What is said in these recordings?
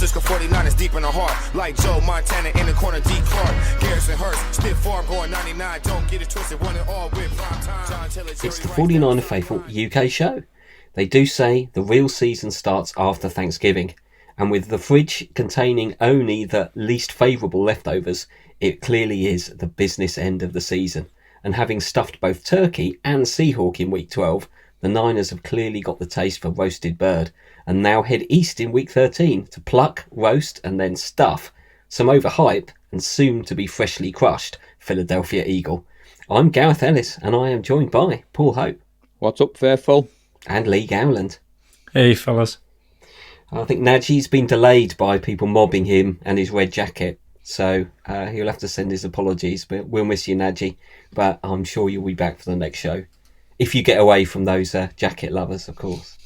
Francisco 49ers deep in the heart. Like Joe Montana in the corner, D. Clark. Garrison Hurst, stiff farm going 99. Don't get it twisted, one and all with prime time. It's the 49er Faithful UK show. They do say the real season starts after Thanksgiving. And with the fridge containing only the least favourable leftovers, it clearly is the business end of the season. And having stuffed both turkey and Seahawk in week 12, the Niners have clearly got the taste for roasted bird and now head east in week 13 to pluck, roast and then stuff some overhyped and soon to be freshly crushed Philadelphia Eagle. I'm Gareth Ellis and I am joined by Paul Hope. What's up, Faithful? And Lee Gowland. Hey, fellas. I think Najee's been delayed by people mobbing him and his red jacket. So he'll have to send his apologies, but we'll miss you, Najee. But I'm sure you'll be back for the next show. If you get away from those jacket lovers, of course.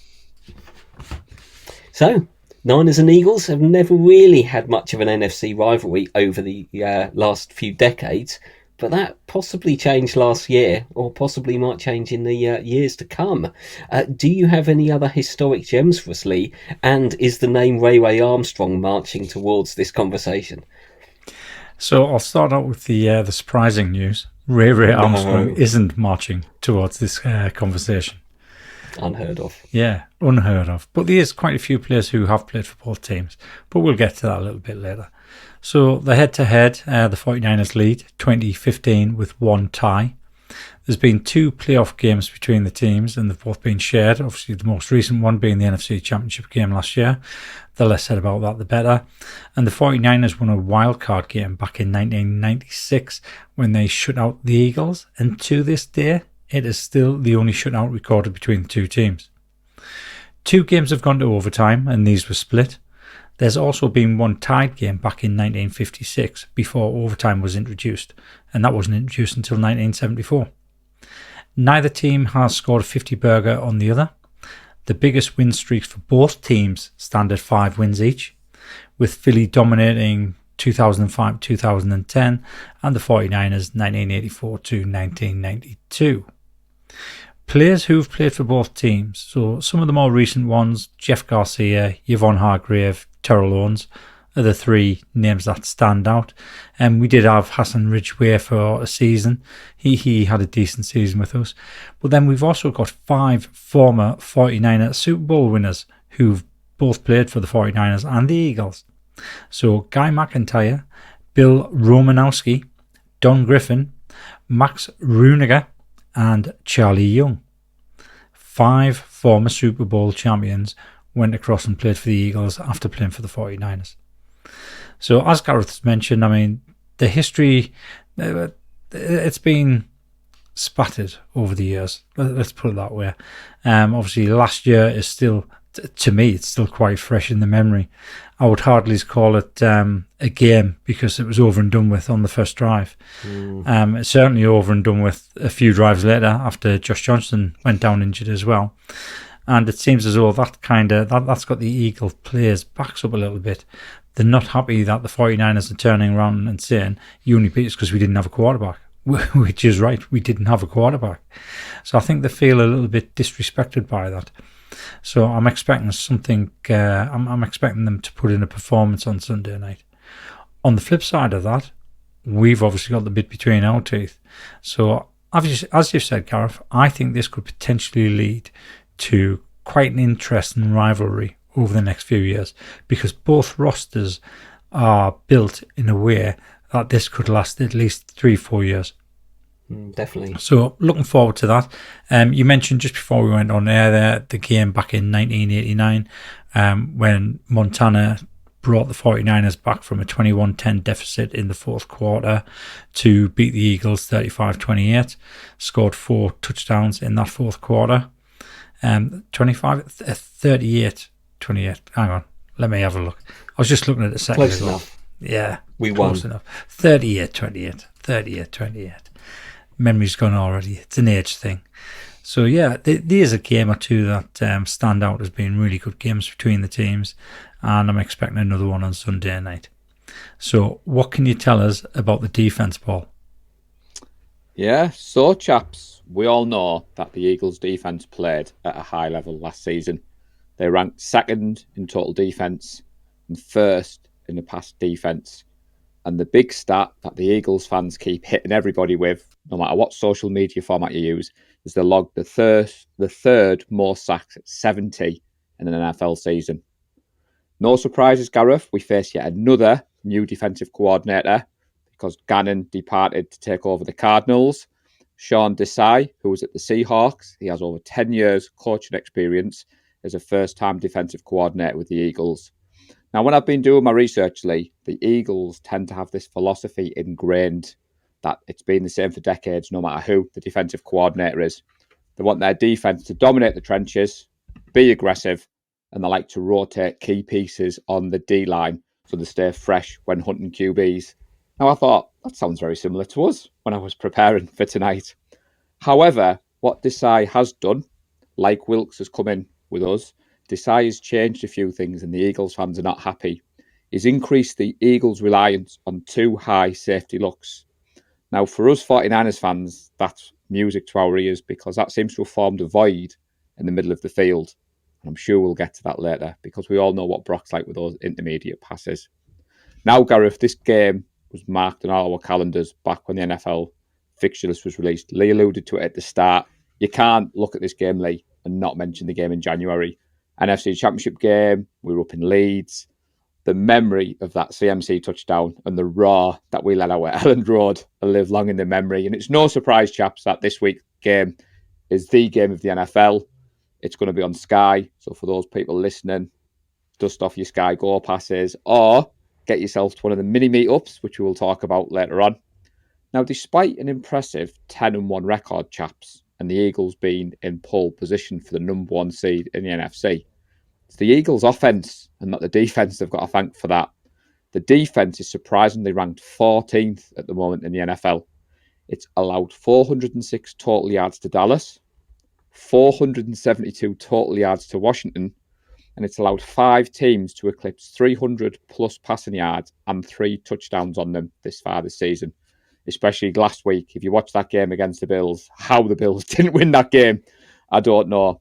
So, Niners and Eagles have never really had much of an NFC rivalry over the last few decades. But that possibly changed last year, or possibly might change in the years to come. Do you have any other historic gems for us, Lee? And is the name Ray Armstrong marching towards this conversation? So I'll start out with the surprising news. Ray Armstrong isn't marching towards this conversation. Unheard of. Yeah, unheard of. But there's quite a few players who have played for both teams. But we'll get to that a little bit later. So the head-to-head, the 49ers lead 20-15 with one tie. There's been two playoff games between the teams and they've both been shared. Obviously the most recent one being the NFC Championship game last year. The less said about that, the better. And the 49ers won a wildcard game back in 1996 when they shut out the Eagles. And to this day, it is still the only shutout recorded between the two teams. Two games have gone to overtime and these were split. There's also been one tied game back in 1956 before overtime was introduced, and that wasn't introduced until 1974. Neither team has scored a 50-burger on the other. The biggest win streaks for both teams stand at 5 wins each, with Philly dominating 2005-2010 and the 49ers 1984-1992. Players who've played for both teams, so some of the more recent ones, Jeff Garcia, Yvonne Hargrave, Terrell Owens, are the three names that stand out. And we did have Hassan Ridgway for a season. He had a decent season with us. But then we've also got 5 former 49er Super Bowl winners who've both played for the 49ers and the Eagles. So Guy McIntyre, Bill Romanowski, Don Griffin, Max Rueniger, and Charlie Young. 5 former Super Bowl champions went across and played for the Eagles after playing for the 49ers. So as Gareth mentioned, I mean, the history, it's been spattered over the years. Let's put it that way. Obviously, last year is still, to me, it's still quite fresh in the memory. I would hardly call it a game because it was over and done with on the first drive. It's certainly over and done with a few drives later after Josh Johnson went down injured as well. And it seems as though that's got the Eagle players' backs up a little bit. They're not happy that the 49ers are turning around and saying, you only beat us because we didn't have a quarterback. Which is right, we didn't have a quarterback. So I think they feel a little bit disrespected by that. So I'm expecting something, I'm expecting them to put in a performance on Sunday night. On the flip side of that, we've obviously got the bit between our teeth. So as you've said, Gareth, I think this could potentially lead to quite an interesting rivalry over the next few years because both rosters are built in a way that this could last at least 3-4 years. Definitely. So looking forward to that. You mentioned just before we went on air there the game back in 1989 when Montana brought the 49ers back from a 21-10 deficit in the fourth quarter to beat the Eagles 35-28, scored 4 touchdowns in that fourth quarter. 38-28. Hang on, let me have a look. I was just looking at it a second ago. Close enough. Yeah, we close won. enough. 38-28. Memory's gone already. It's an age thing. So yeah, there's a game or two that stand out as being really good games between the teams, and I'm expecting another one on Sunday night. So what can you tell us about the defence, Paul? Yeah, so chaps, we all know that the Eagles defence played at a high level last season. They ranked second in total defence and first in the pass defense. And the big stat that the Eagles fans keep hitting everybody with, no matter what social media format you use, is they logged the third most sacks at 70 in an NFL season. No surprises, Gareth. We face yet another new defensive coordinator because Gannon departed to take over the Cardinals. Sean Desai, who was at the Seahawks, he has over 10 years coaching experience as a first-time defensive coordinator with the Eagles. Now, when I've been doing my research, Lee, the Eagles tend to have this philosophy ingrained that it's been the same for decades, no matter who the defensive coordinator is. They want their defense to dominate the trenches, be aggressive, and they like to rotate key pieces on the D-line so they stay fresh when hunting QBs. Now, I thought, that sounds very similar to us when I was preparing for tonight. However, what Desai has done, like Wilkes has come in with us, Desai has changed a few things and the Eagles fans are not happy. He's increased the Eagles' reliance on 2 high safety looks. Now, for us 49ers fans, that's music to our ears because that seems to have formed a void in the middle of the field. I'm sure we'll get to that later because we all know what Brock's like with those intermediate passes. Now, Gareth, this game was marked on all our calendars back when the NFL fixture list was released. Lee alluded to it at the start. You can't look at this game, Lee, and not mention the game in January. NFC Championship game, we were up in Leeds. The memory of that CMC touchdown and the roar that we let out at Elland Road will live long in the memory. And it's no surprise, chaps, that this week's game is the game of the NFL. It's going to be on Sky. So for those people listening, dust off your Sky Go passes or get yourself to one of the mini meetups, which we will talk about later on. Now, despite an impressive 10-1 record, chaps, and the Eagles being in pole position for the number 1 seed in the NFC, it's the Eagles' offence and not the defence they've got to thank for that. The defence is surprisingly ranked 14th at the moment in the NFL. It's allowed 406 total yards to Dallas, 472 total yards to Washington, and it's allowed 5 teams to eclipse 300 plus passing yards and 3 touchdowns on them this far this season. Especially last week, if you watch that game against the Bills, how the Bills didn't win that game, I don't know.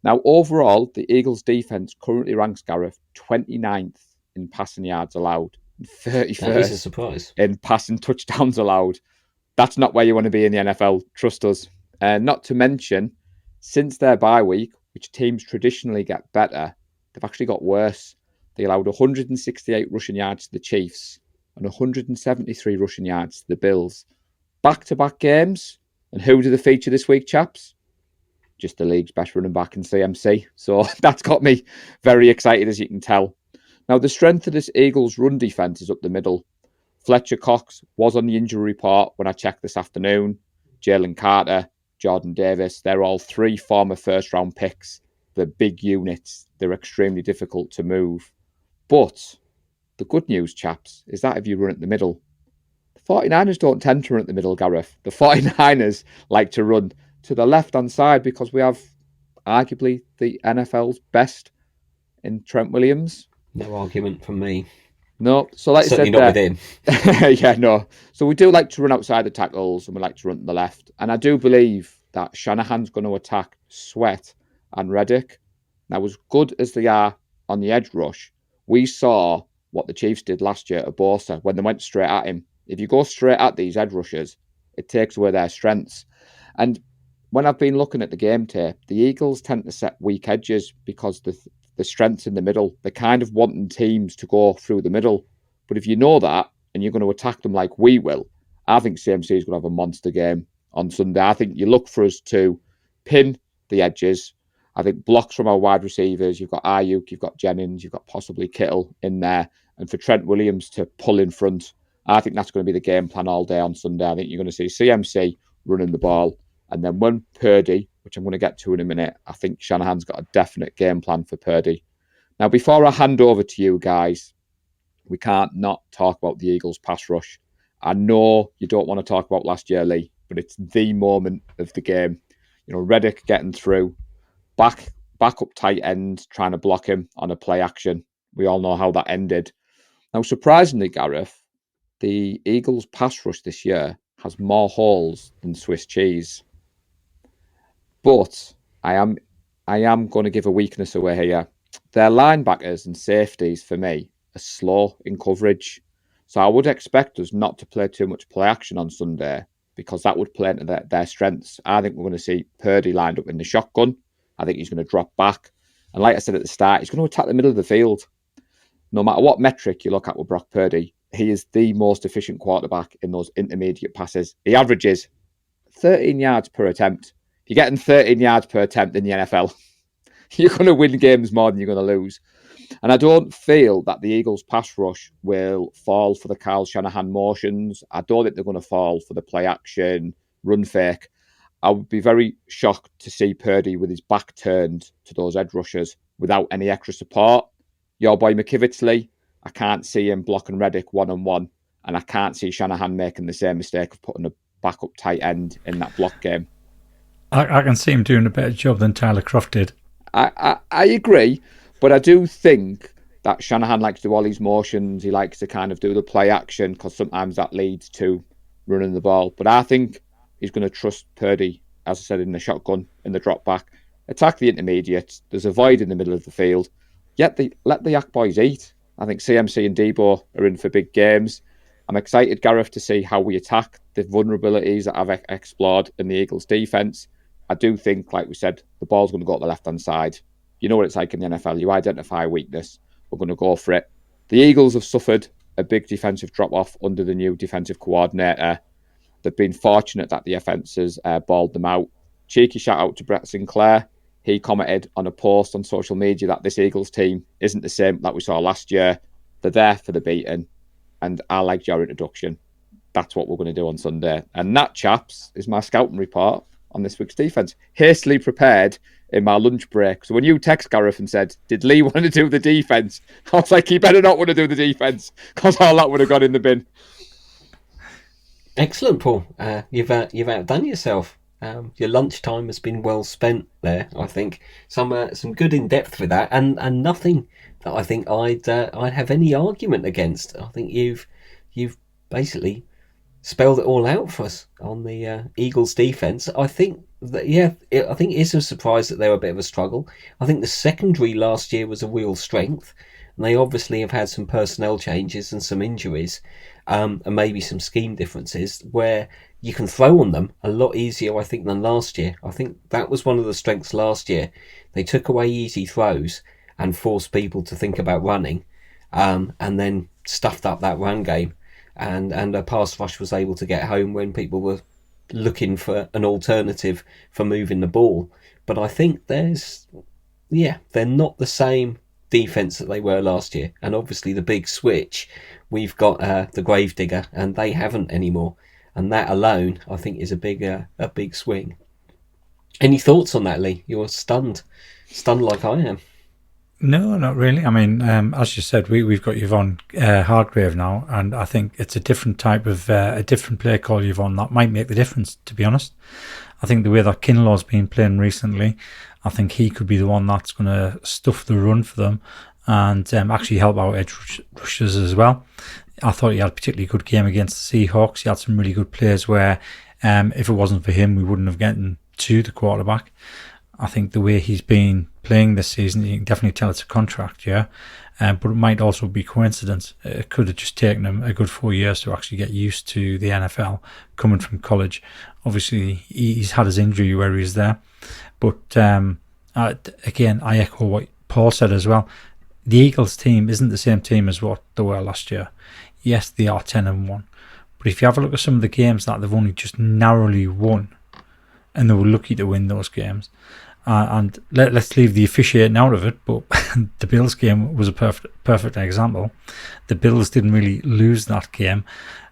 Now, overall, the Eagles' defense currently ranks, Gareth, 29th in passing yards allowed, and That is a 31st surprise. in passing touchdowns allowed. That's not where you want to be in the NFL, trust us. Not to mention, since their bye week, which teams traditionally get better, they've actually got worse. They allowed 168 rushing yards to the Chiefs and 173 rushing yards to the Bills. Back-to-back games. And who do they feature this week, chaps? Just the league's best running back in CMC. So that's got me very excited, as you can tell. Now, the strength of this Eagles run defense is up the middle. Fletcher Cox was on the injury report when I checked this afternoon. Jalen Carter, Jordan Davis, they're all 3 former first-round picks. They're big units. They're extremely difficult to move. But the good news, chaps, is that if you run at the middle, the 49ers don't tend to run at the middle, Gareth. The 49ers like to run to the left-hand side because we have arguably the NFL's best in Trent Williams. No argument from me. No, so like Certainly I said, not with him. yeah, no. So we do like to run outside the tackles and we like to run to the left. And I do believe that Shanahan's going to attack Sweat and Reddick. Now, as good as they are on the edge rush, we saw what the Chiefs did last year at Bosa when they went straight at him. If you go straight at these edge rushers, it takes away their strengths. And when I've been looking at the game tape, the Eagles tend to set weak edges because the strength's in the middle. They're kind of wanting teams to go through the middle. But if you know that and you're going to attack them like we will, I think CMC is going to have a monster game on Sunday. I think you look for us to pin the edges. I think blocks from our wide receivers. You've got Ayuk, you've got Jennings, you've got possibly Kittle in there. And for Trent Williams to pull in front, I think that's going to be the game plan all day on Sunday. I think you're going to see CMC running the ball. And then when Purdy, which I'm going to get to in a minute, I think Shanahan's got a definite game plan for Purdy. Now, before I hand over to you guys, we can't not talk about the Eagles' pass rush. I know you don't want to talk about last year, Lee, but it's the moment of the game. You know, Reddick getting through, back up tight end, trying to block him on a play action. We all know how that ended. Now, surprisingly, Gareth, the Eagles' pass rush this year has more holes than Swiss cheese. But I am going to give a weakness away here. Their linebackers and safeties, for me, are slow in coverage. So I would expect us not to play too much play action on Sunday, because that would play into their strengths. I think we're going to see Purdy lined up in the shotgun. I think he's going to drop back. And like I said at the start, he's going to attack the middle of the field. No matter what metric you look at with Brock Purdy, he is the most efficient quarterback in those intermediate passes. He averages 13 yards per attempt. If you're getting 13 yards per attempt in the NFL, you're going to win games more than you're going to lose. And I don't feel that the Eagles' pass rush will fall for the Kyle Shanahan motions. I don't think they're going to fall for the play action, run fake. I would be very shocked to see Purdy with his back turned to those edge rushers without any extra support. Your boy McKivitsley, I can't see him blocking Reddick one-on-one, and I can't see Shanahan making the same mistake of putting a backup tight end in that block game. I can see him doing a better job than Tyler Croft did. I agree, but I do think that Shanahan likes to do all these motions. He likes to kind of do the play action, because sometimes that leads to running the ball. But I think he's going to trust Purdy, as I said, in the shotgun, in the drop back, attack the intermediates. There's a void in the middle of the field. Let the Yak boys eat. I think CMC and Debo are in for big games. I'm excited, Gareth, to see how we attack the vulnerabilities that I've explored in the Eagles' defence. I do think, like we said, the ball's going to go to the left-hand side. You know what it's like in the NFL. You identify a weakness. We're going to go for it. The Eagles have suffered a big defensive drop-off under the new defensive coordinator. They've been fortunate that the offence has balled them out. Cheeky shout-out to Brett Sinclair. He commented on a post on social media that this Eagles team isn't the same that we saw last year. They're there for the beating. And I liked your introduction. That's what we're going to do on Sunday. And that, chaps, is my scouting report on this week's defence. Hastily prepared in my lunch break. So when you text Gareth and said, did Lee want to do the defence? I was like, he better not want to do the defence, because all that would have gone in the bin. Excellent, Paul. You've outdone yourself. Your lunchtime has been well spent there. I think some good in depth with that, and nothing that I think I'd have any argument against. I think you've basically spelled it all out for us on the Eagles defense. I think that I think it is a surprise that they were a bit of a struggle. I think the secondary last year was a real strength, and they obviously have had some personnel changes and some injuries, and maybe some scheme differences where you can throw on them a lot easier, I think, than last year. I think that was one of the strengths last year. They took away easy throws and forced people to think about running, and then stuffed up that run game. And a pass rush was able to get home when people were looking for an alternative for moving the ball. But I think they're not the same defence that they were last year. And obviously the big switch, we've got the Gravedigger, and they haven't anymore. And that alone, I think, is a big swing. Any thoughts on that, Lee? You're stunned like I am. No, not really. I mean, as you said, we've got Yvonne Hargrave now, and I think it's a different type of a different play call, Yvonne, that might make the difference, to be honest. I think the way that Kinlaw's been playing recently, I think he could be the one that's going to stuff the run for them and actually help out edge rushers as well. I thought he had a particularly good game against the Seahawks. He had some really good plays where if it wasn't for him, we wouldn't have gotten to the quarterback. I think the way he's been playing this season, you can definitely tell it's a contract, yeah. But it might also be coincidence. It could have just taken him a good 4 years to actually get used to the NFL coming from college. Obviously, he's had his injury where he's there. But again, I echo what Paul said as well. The Eagles team isn't the same team as what they were last year. Yes, they are 10-1. But if you have a look at some of the games that they've only just narrowly won, and they were lucky to win those games, and let's leave the officiating out of it, but the Bills game was a perfect example. The Bills didn't really lose that game.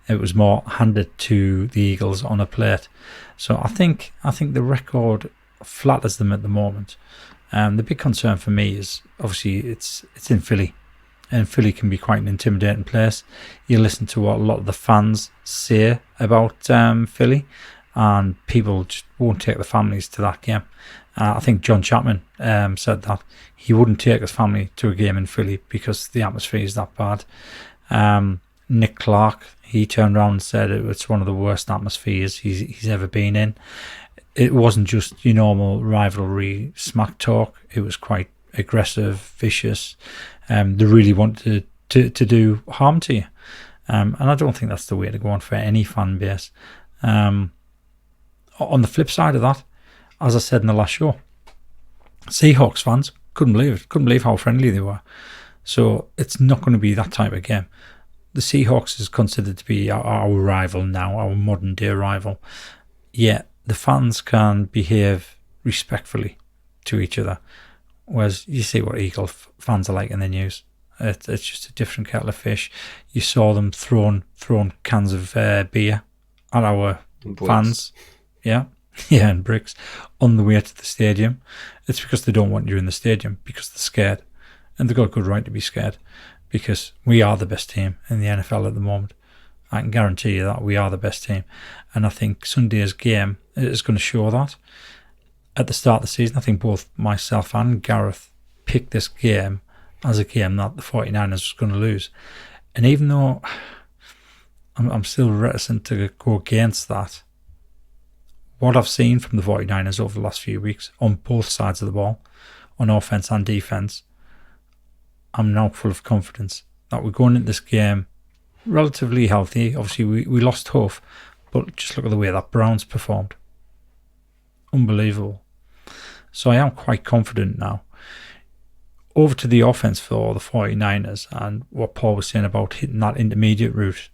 It was more handed to the Eagles on a plate. So I think the record flatters them at the moment. The big concern for me is obviously it's in Philly, and Philly can be quite an intimidating place. You listen to what a lot of the fans say about Philly, and people just won't take the families to that game. I think John Chapman said that he wouldn't take his family to a game in Philly because the atmosphere is that bad. Nick Clark, he turned around and said it's one of the worst atmospheres he's ever been in. It wasn't just your normal rivalry smack talk. It was quite aggressive, vicious. They really wanted to do harm to you. And I don't think that's the way to go on for any fan base. On the flip side of that, as I said in the last show, Seahawks fans couldn't believe how friendly they were. So it's not going to be that type of game. The Seahawks is considered to be our rival now, our modern day rival. Yet the fans can behave respectfully to each other. Whereas you see what Eagle fans are like in the news. It's just a different kettle of fish. You saw them throwing cans of beer at our fans. Yeah, and bricks on the way to the stadium. It's because they don't want you in the stadium, because they're scared. And they've got a good right to be scared, because we are the best team in the NFL at the moment. I can guarantee you that we are the best team. And I think Sunday's game is going to show that. At the start of the season, I think both myself and Gareth picked this game as a game that the 49ers was going to lose. And even though I'm still reticent to go against that, what I've seen from the 49ers over the last few weeks on both sides of the ball, on offense and defense, I'm now full of confidence that we're going into this game relatively healthy. Obviously, we lost Huff, but just look at the way that Browns performed. Unbelievable. So I am quite confident now. Over to the offense for the 49ers, and what Paul was saying about hitting that intermediate route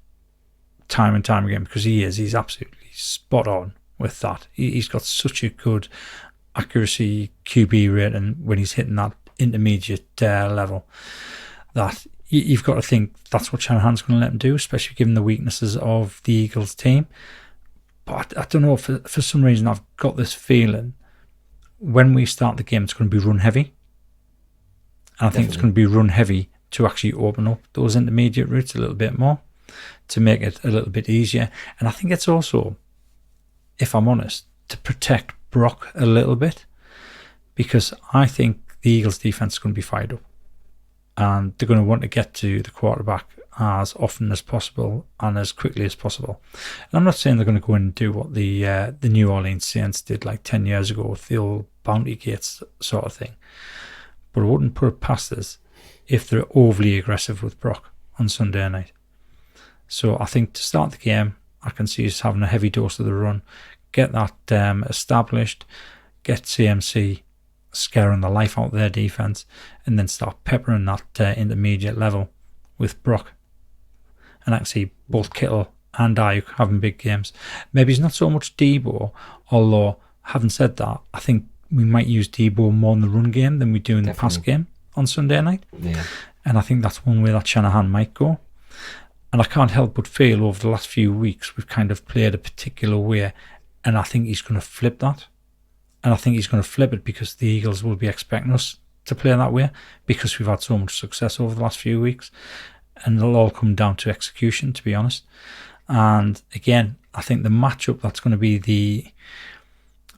time and time again, because he's absolutely spot on with that. He's got such a good accuracy QB rating when he's hitting that intermediate level, that you've got to think that's what Shanahan's going to let him do, especially given the weaknesses of the Eagles team. But I don't know, for some reason I've got this feeling when we start the game it's going to be run heavy. And I think it's going to be run heavy to actually open up those intermediate routes a little bit more, to make it a little bit easier. And I think it's also, if I'm honest, to protect Brock a little bit, because I think the Eagles defense is going to be fired up. And they're going to want to get to the quarterback as often as possible and as quickly as possible. And I'm not saying they're going to go in and do what the New Orleans Saints did like 10 years ago with the old bounty gates sort of thing. But I wouldn't put it past us if they're overly aggressive with Brock on Sunday night. So I think to start the game, I can see us having a heavy dose of the run, get that established, get CMC scaring the life out of their defense, and then start peppering that intermediate level with Brock. And I can see both Kittle and Ayuk having big games. Maybe it's not so much Debo, although having said that, I think we might use Debo more in the run game than we do in the pass game on Sunday night. Yeah. And I think that's one way that Shanahan might go. And I can't help but feel over the last few weeks we've kind of played a particular way, and I think he's going to flip that. And I think he's going to flip it because the Eagles will be expecting us to play that way, because we've had so much success over the last few weeks. And it'll all come down to execution, to be honest. And again, I think the matchup that's going to be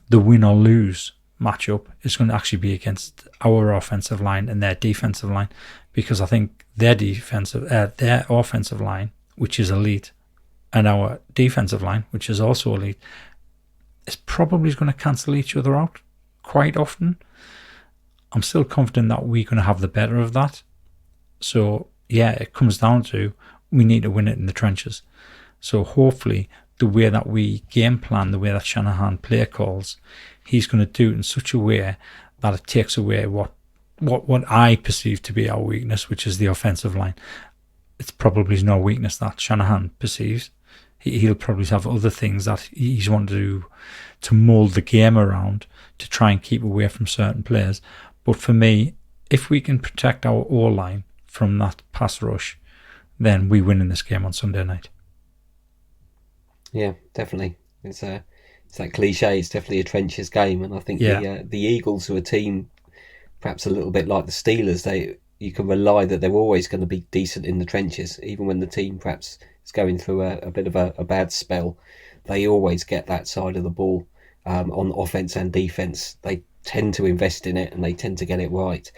the win or lose matchup is going to actually be against our offensive line and their defensive line, because I think their offensive line, which is elite, and our defensive line, which is also elite, is probably going to cancel each other out quite often. I'm still confident that we're going to have the better of that. So yeah, it comes down to we need to win it in the trenches. So hopefully the way that we game plan, the way that Shanahan play calls, he's going to do it in such a way that it takes away what I perceive to be our weakness, which is the offensive line. It's probably no weakness that Shanahan perceives. He'll probably have other things that he's wanted to mould the game around to try and keep away from certain players. But for me, if we can protect our O-line from that pass rush, then we win in this game on Sunday night. Yeah, definitely. It's that cliche. It's definitely a trenches game, and I think the Eagles are a team, perhaps a little bit like the Steelers. You can rely that they're always going to be decent in the trenches, even when the team perhaps is going through a bit of a bad spell. They always get that side of the ball on offense and defense. They tend to invest in it and they tend to get it right.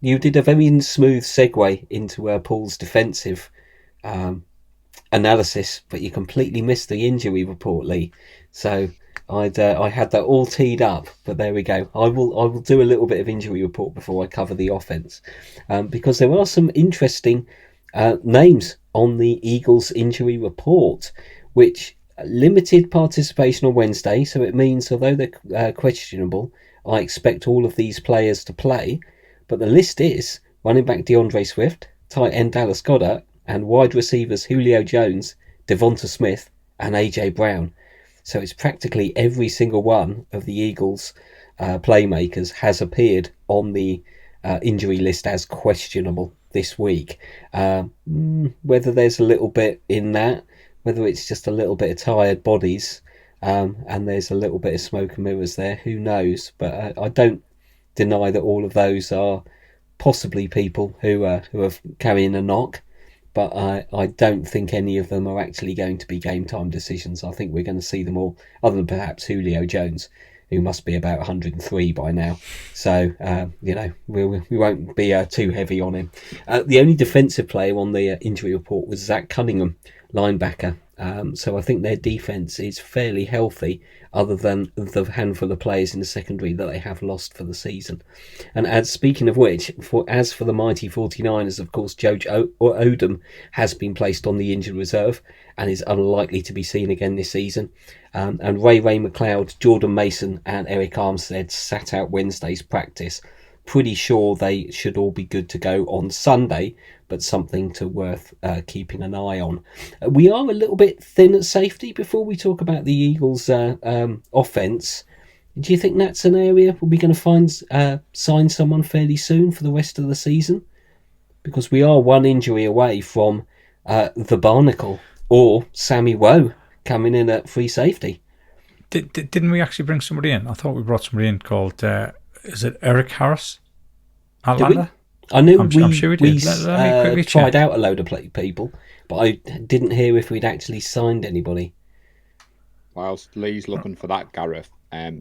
You did a very smooth segue into Paul's defensive analysis, but you completely missed the injury report, Lee. So I had that all teed up, but there we go. I will do a little bit of injury report before I cover the offense, because there are some interesting Names on the Eagles injury report, which limited participation on Wednesday, so it means although they're questionable, I expect all of these players to play. But the list is running back DeAndre Swift, tight end Dallas Goedert, and wide receivers Julio Jones, Devonta Smith, and AJ Brown. So it's practically every single one of the Eagles playmakers has appeared on the injury list as questionable this week. Whether there's a little bit in that, whether it's just a little bit of tired bodies, and there's a little bit of smoke and mirrors there, who knows? But I don't deny that all of those are possibly people who are carrying a knock. But I don't think any of them are actually going to be game time decisions. I think we're going to see them all, other than perhaps Julio Jones, who must be about 103 by now. So, we won't be too heavy on him. The only defensive player on the injury report was Zach Cunningham, linebacker. So I think their defence is fairly healthy, other than the handful of players in the secondary that they have lost for the season. And as speaking of which, as for the mighty 49ers, of course, Joe Odom has been placed on the injured reserve and is unlikely to be seen again this season. And Ray McLeod, Jordan Mason and Eric Armstead sat out Wednesday's practice. Pretty sure they should all be good to go on Sunday, but something worth keeping an eye on. We are a little bit thin at safety. Before we talk about the Eagles' offence, do you think that's an area we're going to sign someone fairly soon for the rest of the season? Because we are one injury away from the Barnacle or Sammy Woe coming in at free safety. Didn't we actually bring somebody in? I thought we brought somebody in called, is it Eric Harris? Atlanta? I knew I'm sure we did. Let me quickly tried check. out a load of people, but I didn't hear if we'd actually signed anybody. Whilst Lee's looking for that, Gareth,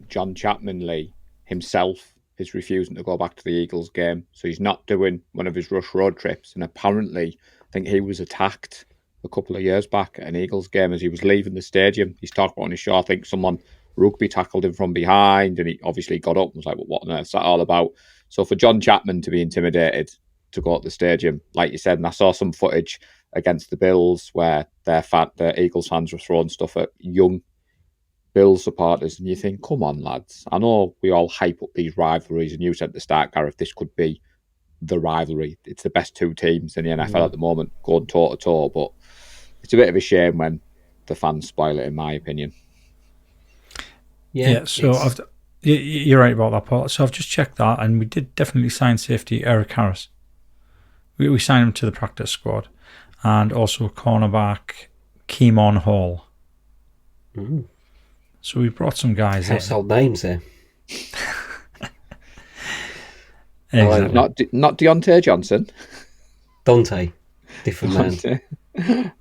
John Chapman Lee himself is refusing to go back to the Eagles game. So he's not doing one of his rush road trips. And apparently, I think he was attacked a couple of years back at an Eagles game as he was leaving the stadium. He's talking on his show, I think someone rugby tackled him from behind, and he obviously got up and was like, well, what on earth is that all about? So for John Chapman to be intimidated to go to the stadium, like you said, and I saw some footage against the Bills where the Eagles fans were throwing stuff at young Bills supporters, and you think, come on, lads. I know we all hype up these rivalries, and you said at the start, Gareth, this could be the rivalry. It's the best two teams in the NFL at the moment, going toe-to-toe, but it's a bit of a shame when the fans spoil it, in my opinion. Yeah, so you're right about that, Paul. So I've just checked that, and we did definitely sign safety Eric Harris. We signed him to the practice squad, and also cornerback Keemon Hall. Mm. So we brought some guys household names there. Exactly. Not Deontay Johnson. Dante, different man.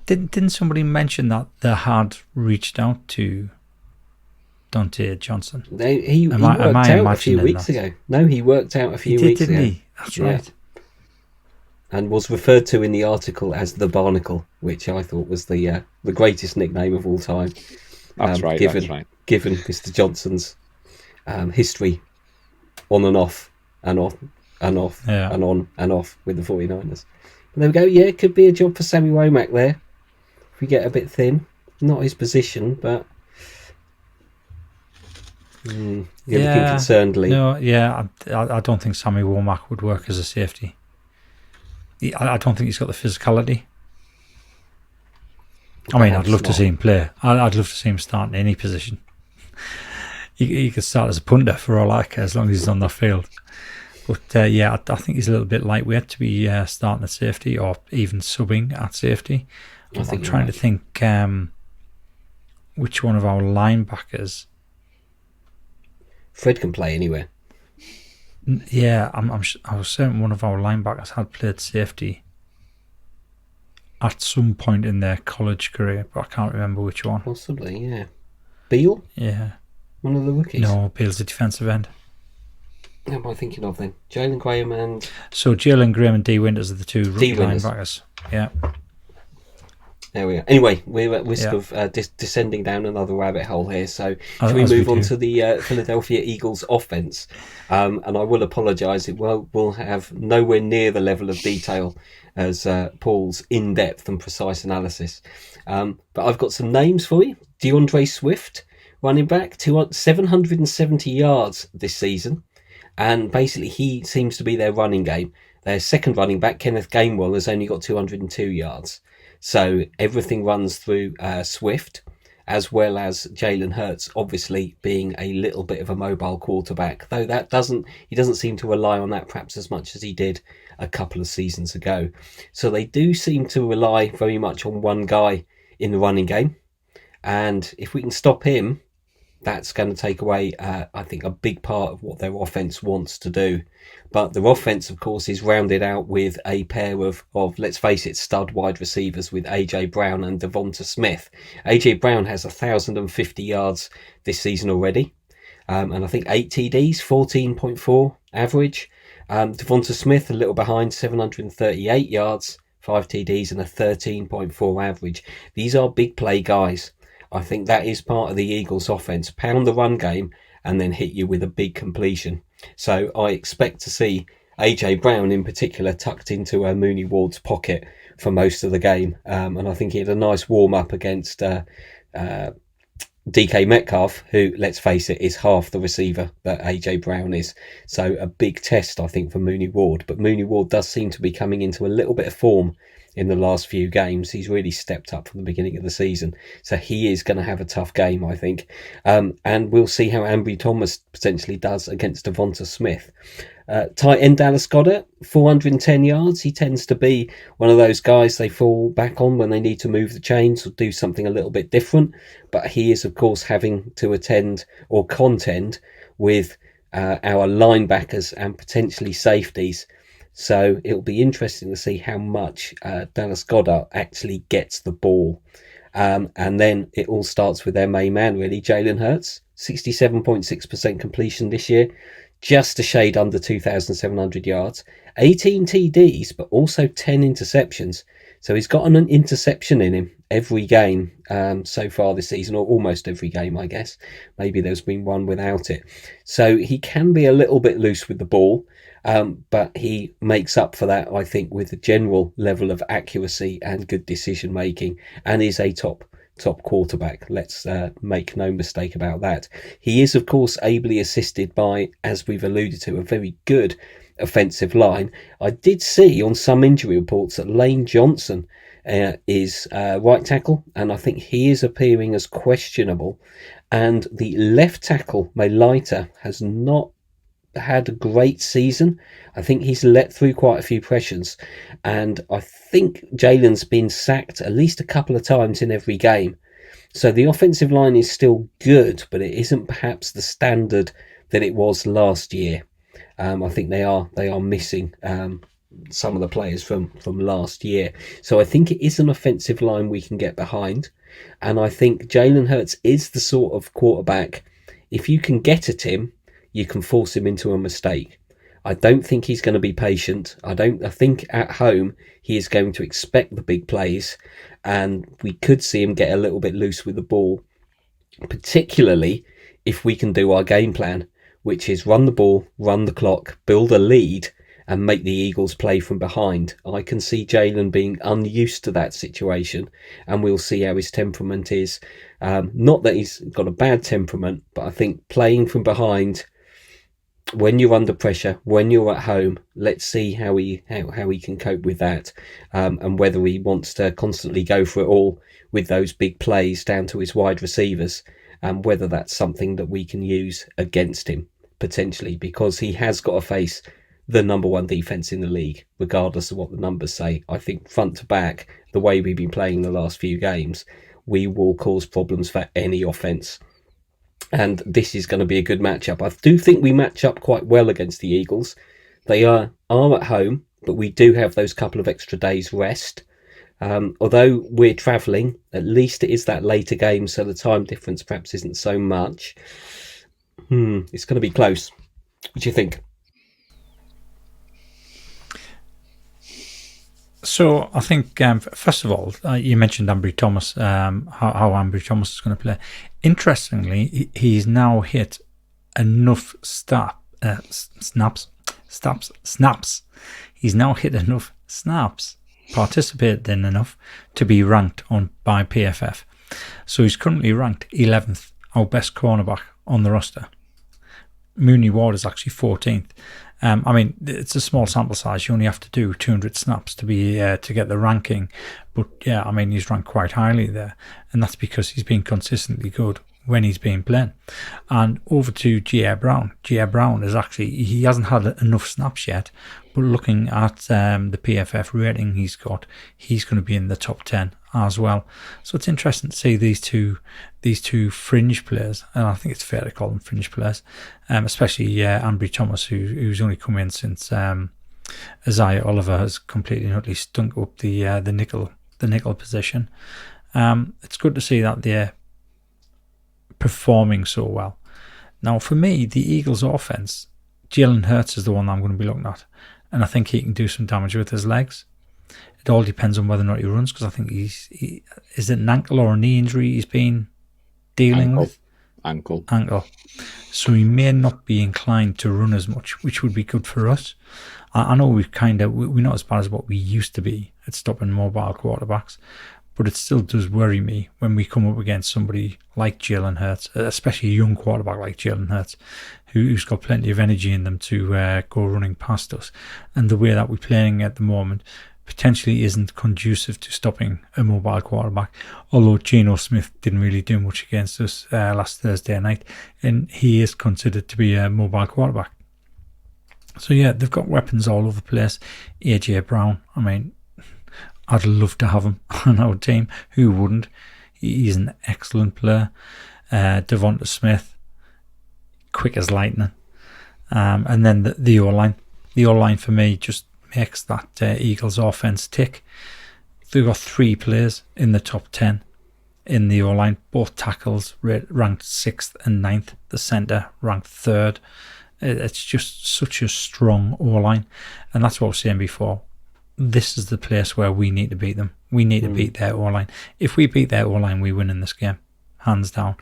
Didn't somebody mention that they had reached out to Dante Johnson? He worked out a few weeks ago. No, he worked out a few weeks ago. Didn't he? That's right. And was referred to in the article as the Barnacle, which I thought was the greatest nickname of all time. That's right. Given Mr. Johnson's history on and off and off and off and on and off with the 49ers. But there we go. Yeah, it could be a job for Sammy Womack there. If we get a bit thin, not his position, but you're looking concerned, Lee. No, I don't think Sammy Womack would work as a safety. I don't think he's got the physicality. I mean, I'd love to see him play. I'd love to see him start in any position. He could start as a punter for all I care, as long as he's on the field. But I think he's a little bit lightweight to be starting at safety or even subbing at safety. I'm trying to think which one of our linebackers. Fred can play anywhere. Yeah, I was certain one of our linebackers had played safety at some point in their college career, but I can't remember which one. Possibly, yeah. Beal? Yeah. One of the rookies? No, Beal's a defensive end. What am I thinking of then? Jalen Graham and... So Jalen Graham and D. Winters are the two rookie linebackers. Yeah. There we are. Anyway, we're at risk of descending down another rabbit hole here. So should we As move we on do. to the Philadelphia Eagles offense? And I will apologise. It will have nowhere near the level of detail as Paul's in-depth and precise analysis. But I've got some names for you. DeAndre Swift, running back, 770 yards this season. And basically he seems to be their running game. Their second running back, Kenneth Gainwell, has only got 202 yards. So everything runs through Swift, as well as Jalen Hurts, obviously being a little bit of a mobile quarterback, though he doesn't seem to rely on that perhaps as much as he did a couple of seasons ago. So they do seem to rely very much on one guy in the running game. And if we can stop him, that's going to take away, I think, a big part of what their offense wants to do. But their offense, of course, is rounded out with a pair of let's face it, stud wide receivers with A.J. Brown and Devonta Smith. A.J. Brown has 1,050 yards this season already. And I think 8 TDs, 14.4 average. Devonta Smith, a little behind, 738 yards, 5 TDs and a 13.4 average. These are big play guys. I think that is part of the Eagles' offense. Pound the run game and then hit you with a big completion. So I expect to see A.J. Brown in particular tucked into Mooney Ward's pocket for most of the game. And I think he had a nice warm-up against DK Metcalf, who, let's face it, is half the receiver that A.J. Brown is. So a big test, I think, for Mooney Ward. But Mooney Ward does seem to be coming into a little bit of form in the last few games. He's really stepped up from the beginning of the season. So he is going to have a tough game, I think. And we'll see how Ambry Thomas potentially does against Devonta Smith. Tight end Dallas Goedert, 410 yards. He tends to be one of those guys they fall back on when they need to move the chains or do something a little bit different. But he is, of course, having to attend or contend with our linebackers and potentially safeties. So it'll be interesting to see how much Dallas Goedert actually gets the ball. And then it all starts with their main man, really, Jalen Hurts. 67.6% completion this year. Just a shade under 2,700 yards. 18 TDs, but also 10 interceptions. So he's got an interception in him every game so far this season, or almost every game, I guess. Maybe there's been one without it. So he can be a little bit loose with the ball. But he makes up for that, I think, with a general level of accuracy and good decision making, and is a top quarterback. Let's make no mistake about that. He is, of course, ably assisted by, as we've alluded to, a very good offensive line. I did see on some injury reports that Lane Johnson is right tackle, and I think he is appearing as questionable. And the left tackle, Mailata, has not had a great season. I think he's let through quite a few pressures, and I think Jalen's been sacked at least a couple of times in every game. So the offensive line is still good, but it isn't perhaps the standard that it was last year. I think they are missing some of the players from last year. So I think it is an offensive line we can get behind, and I think Jalen Hurts is the sort of quarterback, if you can get at him, you can force him into a mistake. I don't think he's going to be patient. I think at home he is going to expect the big plays, and we could see him get a little bit loose with the ball, particularly if we can do our game plan, which is run the ball, run the clock, build a lead, and make the Eagles play from behind. I can see Jalen being unused to that situation, and we'll see how his temperament is. Not that he's got a bad temperament, but I think playing from behind, when you're under pressure, when you're at home, let's see how he can cope with that, and whether he wants to constantly go for it all with those big plays down to his wide receivers, and whether that's something that we can use against him potentially, because he has got to face the number one defense in the league, regardless of what the numbers say. I think front to back, the way we've been playing the last few games, we will cause problems for any offense. And this is going to be a good matchup. I do think we match up quite well against the Eagles. They are at home, but we do have those couple of extra days rest. Although we're travelling, at least it is that later game, so the time difference perhaps isn't so much. It's going to be close. What do you think? So I think first of all, you mentioned Ambry Thomas, how Ambry Thomas is going to play. Interestingly, he's now hit enough snaps. He's now hit enough snaps, participated in enough to be ranked on by PFF. So he's currently ranked 11th, our best cornerback on the roster. Mooney Ward is actually 14th. I mean, it's a small sample size. You only have to do 200 snaps to get the ranking. But yeah, I mean, he's ranked quite highly there, and that's because he's been consistently good when he's been playing. And over to J.R. Brown. J.R. Brown is actually, he hasn't had enough snaps yet, but looking at the PFF rating he's got, he's going to be in the top 10 as well. So it's interesting to see these two fringe players, and I think it's fair to call them fringe players, especially Ambry Thomas, who's only come in since Isaiah Oliver has completely and utterly stunk up the nickel position. It's good to see that they're performing so well. Now, for me, the Eagles' offense, Jalen Hurts is the one I'm going to be looking at, and I think he can do some damage with his legs. It all depends on whether or not he runs, because I think is it an ankle or a knee injury he's been dealing with? Ankle. So he may not be inclined to run as much, which would be good for us. I know we're not as bad as what we used to be at stopping mobile quarterbacks, but it still does worry me when we come up against somebody like Jalen Hurts, especially a young quarterback like Jalen Hurts, who's got plenty of energy in them to go running past us. And the way that we're playing at the moment potentially isn't conducive to stopping a mobile quarterback, although Geno Smith didn't really do much against us last Thursday night, and he is considered to be a mobile quarterback. So yeah, they've got weapons all over the place. AJ Brown, I mean, I'd love to have him on our team. Who wouldn't? He's an excellent player. Devonta Smith, quick as lightning. And then the O-line. The O-line for me just makes that Eagles offense tick. They've got 3 players in the top 10 in the O-line. Both tackles ranked 6th and 9th. The centre ranked 3rd. It's just such a strong O-line. And that's what I was saying before. This is the place where we need to beat them. We need to beat their O-line. If we beat their O-line, we win in this game, hands down.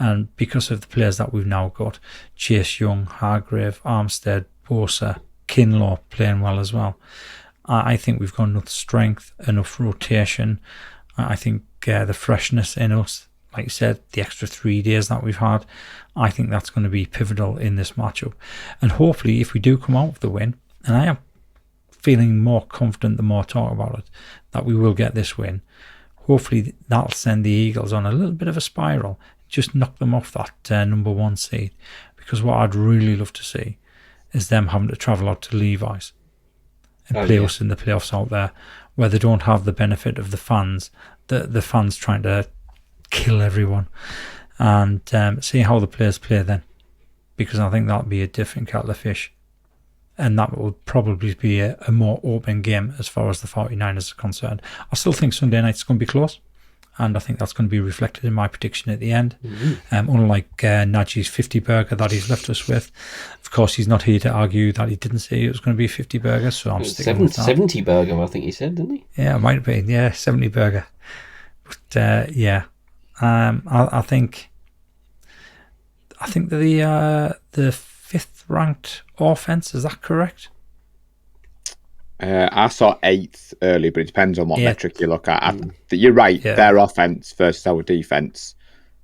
And because of the players that we've now got, Chase Young, Hargrave, Armstead, Bosa, Kinlaw playing well as well, I think we've got enough strength, enough rotation. I think the freshness in us, like you said, the extra 3 days that we've had, I think that's going to be pivotal in this matchup. And hopefully, if we do come out with the win, and I am feeling more confident the more I talk about it, that we will get this win. Hopefully that'll send the Eagles on a little bit of a spiral, just knock them off that number 1 seed, because what I'd really love to see is them having to travel out to Levi's and play us in the playoffs out there, where they don't have the benefit of the fans, the fans trying to kill everyone, and see how the players play then, because I think that'll be a different kettle of fish. And that will probably be a more open game as far as the 49ers are concerned. I still think Sunday night's going to be close, and I think that's going to be reflected in my prediction at the end. Unlike Najee's 50 burger that he's left us with. Of course, he's not here to argue that he didn't say it was going to be 50 burgers, so I'm sticking with that. 70 burger, I think he said, didn't he? Yeah, it might have been. Yeah, 70 burger. But yeah, I think the 5th ranked offense, is that correct? I saw 8th early, but it depends on what metric you look at. You're right, their offense versus our defense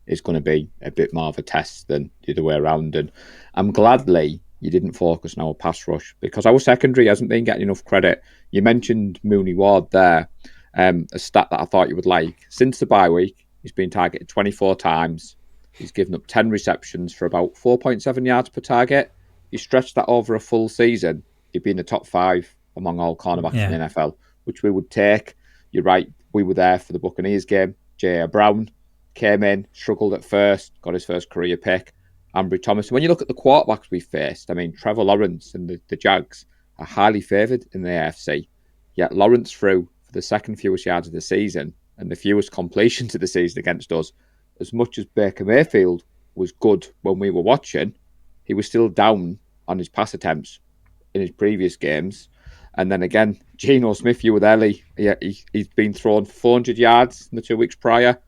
is going to be a bit more of a test than the other way around. And I'm gladly you didn't focus on our pass rush, because our secondary hasn't been getting enough credit. You mentioned Mooney Ward there, a stat that I thought you would like. Since the bye week, he's been targeted 24 times. He's given up 10 receptions for about 4.7 yards per target. You stretch that over a full season, he'd be in the top 5 among all cornerbacks in the NFL, which we would take. You're right, we were there for the Buccaneers game. J.R. Brown came in, struggled at first, got his first career pick. Ambry Thomas. When you look at the quarterbacks we faced, I mean, Trevor Lawrence and the Jags are highly favoured in the AFC. Yet Lawrence threw for the second fewest yards of the season and the fewest completions of the season against us. As much as Baker Mayfield was good when we were watching, he was still down on his pass attempts in his previous games. And then again, Geno Smith, you were there, Lee. He's been thrown 400 yards in the 2 weeks prior,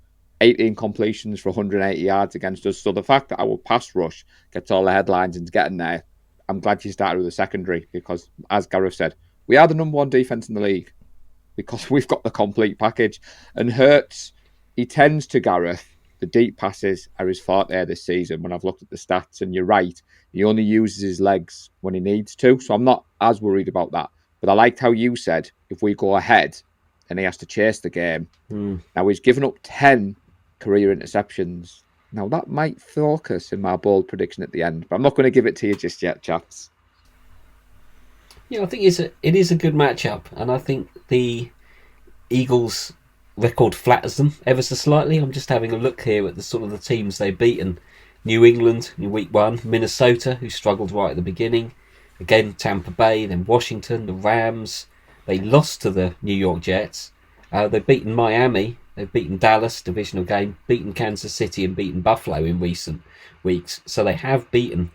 18 completions for 180 yards against us. So the fact that our pass rush gets all the headlines and getting there, I'm glad you started with the secondary because, as Gareth said, we are the number 1 defense in the league because we've got the complete package. And Hurts, he tends to, Gareth, the deep passes are his forte this season when I've looked at the stats. And you're right, he only uses his legs when he needs to. So I'm not as worried about that. But I liked how you said if we go ahead and he has to chase the game. Now he's given up 10 career interceptions. Now that might focus in my bold prediction at the end, but I'm not going to give it to you just yet, chaps. Yeah, I think it is a good matchup, and I think the Eagles' record flatters them ever so slightly. I'm just having a look here at the sort of the teams they've beaten. New England in week 1, Minnesota, who struggled right at the beginning. Again, Tampa Bay, then Washington, the Rams. They lost to the New York Jets. They've beaten Miami. They've beaten Dallas, divisional game. Beaten Kansas City and beaten Buffalo in recent weeks. So they have beaten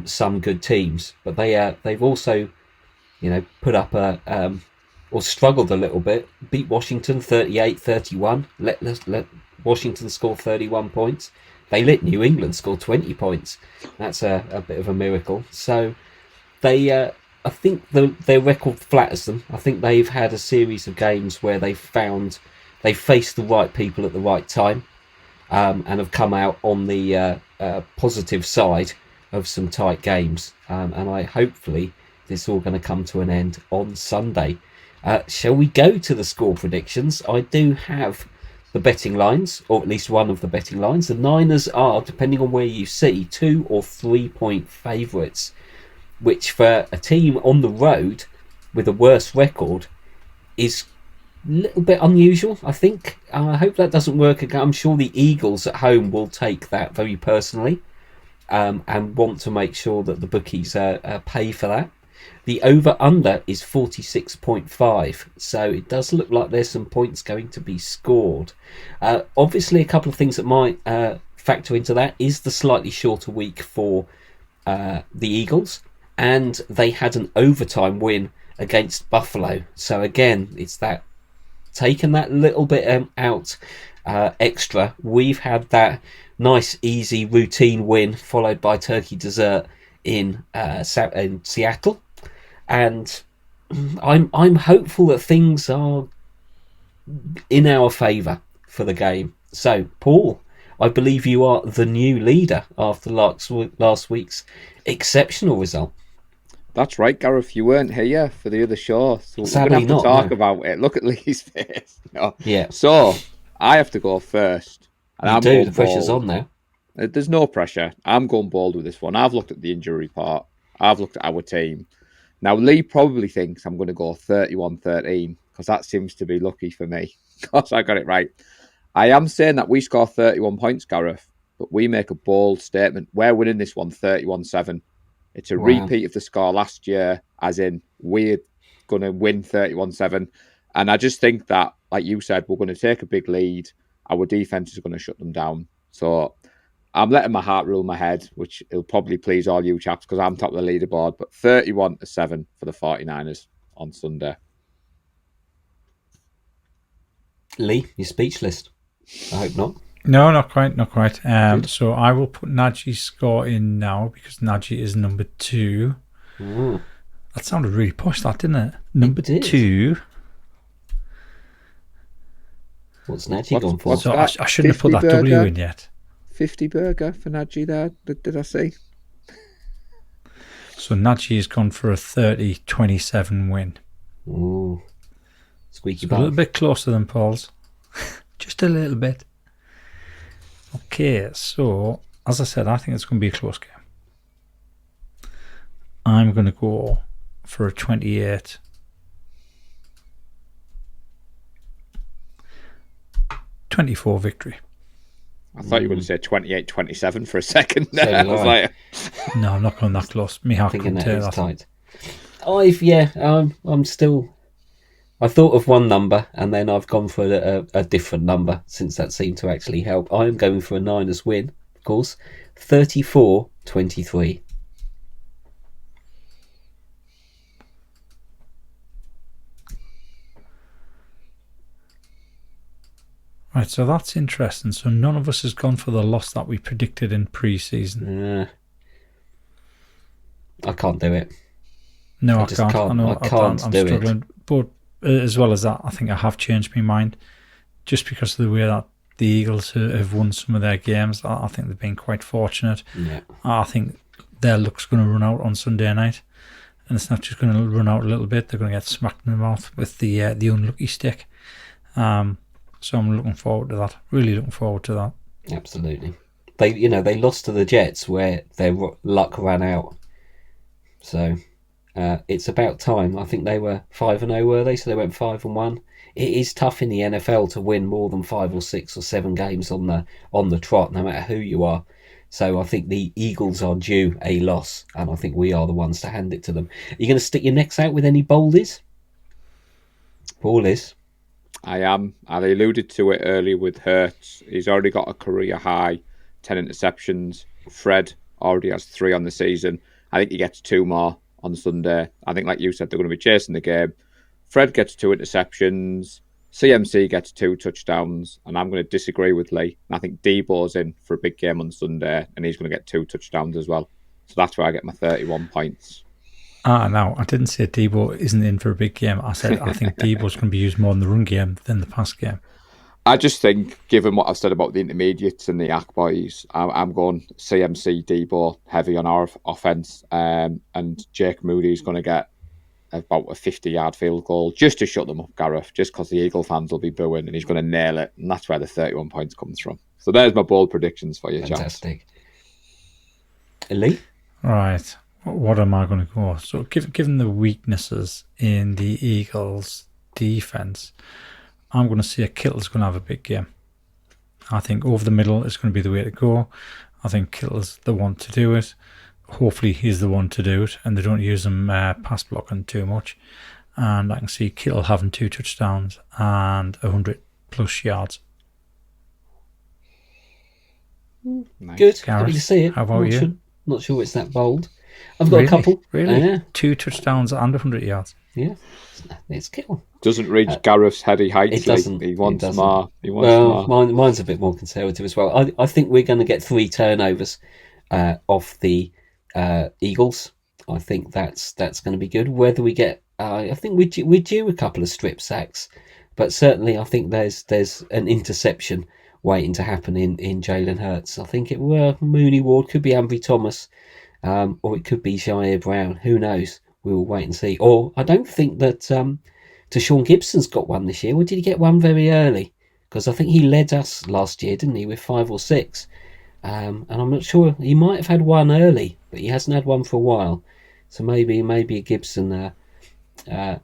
some good teams. But they've also, put up or struggled a little bit. Beat Washington 38-31. Let Washington score 31 points. They let New England score 20 points. That's a bit of a miracle. So I think their record flatters them. I think they've had a series of games where they faced the right people at the right time, and have come out on the positive side of some tight games. And hopefully this is all going to come to an end on Sunday. Shall we go to the score predictions? I do have the betting lines, or at least one of the betting lines. The Niners are, depending on where you see, 2 or 3 point favourites, which for a team on the road with a worse record is a little bit unusual, I think. I hope that doesn't work again. I'm sure the Eagles at home will take that very personally, and want to make sure that the bookies pay for that. The over-under is 46.5, so it does look like there's some points going to be scored. Obviously, a couple of things that might factor into that is the slightly shorter week for the Eagles, and they had an overtime win against Buffalo. So again, it's that taken that little bit out extra. We've had that nice, easy, routine win followed by turkey dessert in Seattle, and I'm hopeful that things are in our favour for the game. So, Paul, I believe you are the new leader after last week's exceptional result. That's right, Gareth. You weren't here for the other show, so Sadly we're going to have to not, talk about it. Look at Lee's face. No. Yeah. So, I have to go first. And I'm going the pressure's bold. on now. There's no pressure. I'm going bold with this one. I've looked at the injury report. I've looked at our team. Now, Lee probably thinks I'm going to go 31-13 because that seems to be lucky for me because I got it right. I am saying that we score 31 points, Gareth, but we make a bold statement. We're winning this one 31-7. It's a repeat of the score last year, as in we're going to win 31-7. And I just think that, like you said, we're going to take a big lead. Our defense is going to shut them down. So I'm letting my heart rule my head, which will probably please all you chaps because I'm top of the leaderboard. But 31-7 for the 49ers on Sunday. Lee, you're speechless. I hope not. No, not quite. So I will put Najee's score in now because Najee is number 2. Ooh. That sounded really posh, that, didn't it? Number 2. What's Najee gone for? So I shouldn't have put that W in yet. 50 burger for Najee there, did I see? So Najee has gone for a 30-27 win. Ooh. Squeaky So a little bit closer than Paul's. Just a little bit. Okay, so as I said, I think it's going to be a close game. I'm going to go for a 28. 24 victory. I thought you were going to say 28-27 for a second. So I was like, no, I'm not going that close. Me heart thinking couldn't that tear is that. tight. I'm still. I thought of one number and then I've gone for a different number since that seemed to actually help. I am going for a Niners win, of course, 34-23. Right, so that's interesting. So none of us has gone for the loss that we predicted in pre-season. I can't do it. No, I just can't. I know I can't I'm do struggling. But as well as that, I think I have changed my mind just because of the way that the Eagles have won some of their games. I think they've been quite fortunate. Yeah. I think their luck's going to run out on Sunday night. And it's not just going to run out a little bit. They're going to get smacked in the mouth with the unlucky stick. So I'm looking forward to that. Really looking forward to that. Absolutely. They lost to the Jets where their luck ran out. So it's about time. I think they were 5-0, were they? So they went 5-1. It is tough in the NFL to win more than 5 or 6 or 7 games on the trot, no matter who you are. So I think the Eagles are due a loss, and I think we are the ones to hand it to them. Are you going to stick your necks out with any boldies? Ballies? I am. I alluded to it earlier with Hurts. He's already got a career high, 10 interceptions. Fred already has 3 on the season. I think he gets 2 more on Sunday. I think, like you said, they're going to be chasing the game. Fred gets 2 interceptions. CMC gets 2 touchdowns. And I'm going to disagree with Lee. I think Debo's in for a big game on Sunday, and he's going to get 2 touchdowns as well. So that's where I get my 31 points. No, I didn't say Debo isn't in for a big game. I said I think Debo's going to be used more in the run game than the pass game. I just think, given what I've said about the intermediates and the Yak boys, I'm going CMC, Debo heavy on our offence, and Jake Moody's going to get about a 50-yard field goal just to shut them up, Gareth, just because the Eagle fans will be booing and he's going to nail it, and that's where the 31 points comes from. So there's my bold predictions for you, Fantastic. Elite? Right. What am I going to go? So given the weaknesses in the Eagles' defence, I'm going to say Kittle's going to have a big game. I think over the middle is going to be the way to go. I think Kittle's the one to do it. Hopefully he's the one to do it, and they don't use him pass blocking too much. And I can see Kittle having 2 touchdowns and 100+ yards. Nice. Good. Gareth, Happy to see it. how about you? Not sure it's that bold. I've got a couple. Really? Yeah. 2 touchdowns and 100 yards. Yeah. It's Kittle. Doesn't reach Gareth's heady heights. It doesn't. He wants It doesn't. more. He wants more. Mine's a bit more conservative as well. I think we're going to get 3 turnovers off the Eagles. I think that's going to be good. Whether we get, I think we're due a couple of strip sacks, but certainly I think there's an interception waiting to happen in Jalen Hurts. I think it were Mooney Ward, could be Ambry Thomas, or it could be Jair Brown. Who knows? We will wait and see. Or I don't think that Deshaun Gibson's got one this year. Or did he get one very early? Because I think he led us last year, didn't he, with 5 or 6? And I'm not sure. He might have had one early, but he hasn't had one for a while. So maybe a Gibson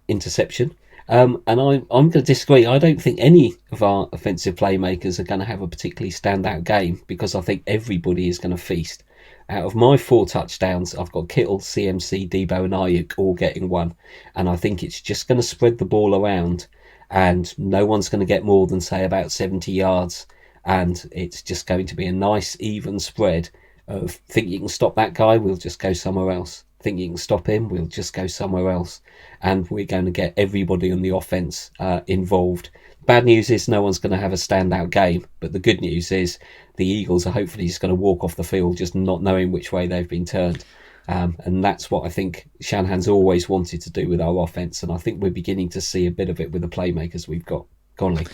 interception. And I'm going to disagree. I don't think any of our offensive playmakers are going to have a particularly standout game, because I think everybody is going to feast. Out of my 4 touchdowns, I've got Kittle, CMC, Debo and Ayuk all getting 1. And I think it's just going to spread the ball around, and no one's going to get more than, say, about 70 yards. And it's just going to be a nice, even spread of, think you can stop that guy, we'll just go somewhere else. Think you can stop him, we'll just go somewhere else. And we're going to get everybody on the offence involved. Bad news is no one's going to have a standout game, but the good news is the Eagles are hopefully just going to walk off the field just not knowing which way they've been turned. And that's what I think Shanahan's always wanted to do with our offence, and I think we're beginning to see a bit of it with the playmakers we've got. Conley.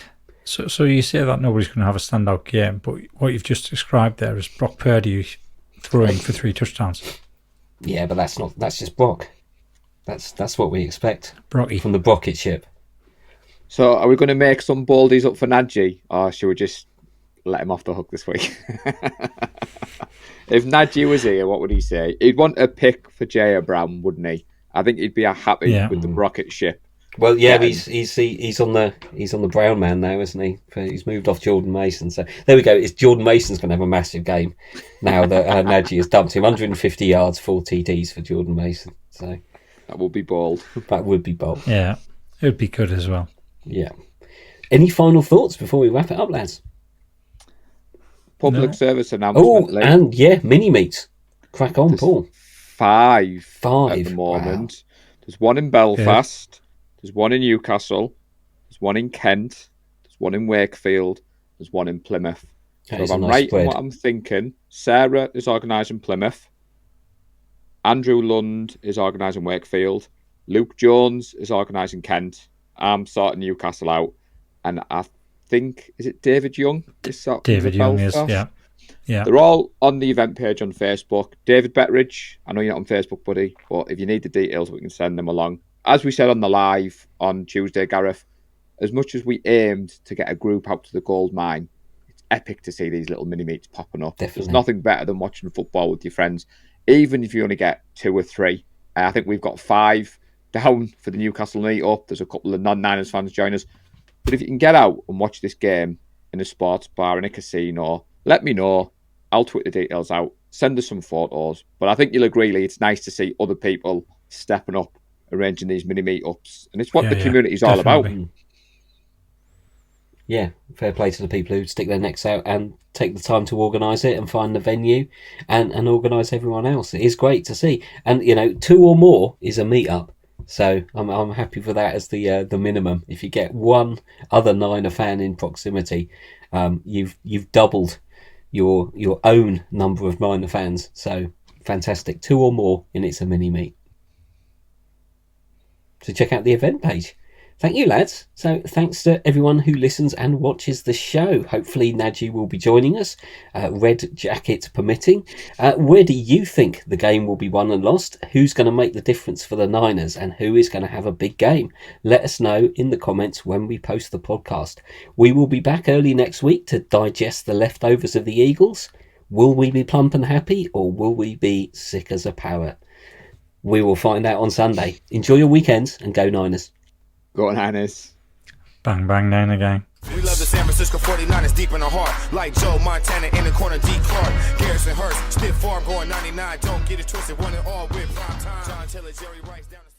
So you say that nobody's going to have a standout game, but what you've just described there is Brock Purdy throwing for 3 touchdowns. Yeah, but that's just Brock. That's what we expect. Brocky. From the Brocket ship. So are we going to make some baldies up for Najee, or should we just let him off the hook this week? If Najee was here, what would he say? He'd want a pick for Jair Brown, wouldn't he? I think he'd be happy with the Brocket ship. Well, yeah, he's on the Brown man now, isn't he? He's moved off Jordan Mason, so there we go. It's Jordan Mason's going to have a massive game now that Najee has dumped him. 150 yards, 4 TDs for Jordan Mason. So that would be bold. That would be bold. Yeah, it would be good as well. Yeah. Any final thoughts before we wrap it up, lads? Public service announcement. Oh, and mini meets. Crack on, Paul. 5 at the moment. Wow. There's one in Belfast. There's one in Newcastle. There's one in Kent. There's one in Wakefield. There's one in Plymouth. That So is if a I'm nice right spread. in what I'm thinking, Sarah is organising Plymouth. Andrew Lund is organising Wakefield. Luke Jones is organising Kent. I'm sorting Newcastle out. And I think, is it David Young? Is sorting David the Young is, Belfast? yeah. They're all on the event page on Facebook. David Betteridge, I know you're not on Facebook, buddy, but if you need the details, we can send them along. As we said on the live on Tuesday, Gareth, as much as we aimed to get a group out to the gold mine, it's epic to see these little mini meets popping up. Definitely. There's nothing better than watching football with your friends, even if you only get 2 or 3. I think we've got 5 down for the Newcastle meet up. There's a couple of non-Niners fans join us. But if you can get out and watch this game in a sports bar, in a casino, let me know. I'll tweet the details out. Send us some photos. But I think you'll agree, Lee, it's nice to see other people stepping up, arranging these mini meetups. And it's what the community is all about. Yeah, fair play to the people who stick their necks out and take the time to organise it and find the venue and organise everyone else. It is great to see. And, 2 or more is a meet-up. So I'm happy for that as the minimum. If you get one other Niner fan in proximity, you've doubled your own number of Niner fans. So fantastic. 2 or more and it's a mini meet. So check out the event page. Thank you, lads. So thanks to everyone who listens and watches the show. Hopefully Najee will be joining us, red jacket permitting. Where do you think the game will be won and lost? Who's going to make the difference for the Niners and who is going to have a big game? Let us know in the comments when we post the podcast. We will be back early next week to digest the leftovers of the Eagles. Will we be plump and happy or will we be sick as a parrot? We will find out on Sunday. Enjoy your weekends and go Niners. Go on, Niners. Bang, bang, Niner gang. We love the San Francisco 49ers deep in the heart. Like Joe Montana in the corner, D. Clark. Garrison Hurst, stiff farm going 99. Don't get it twisted, one and all with prime time. John Taylor, Jerry Rice down the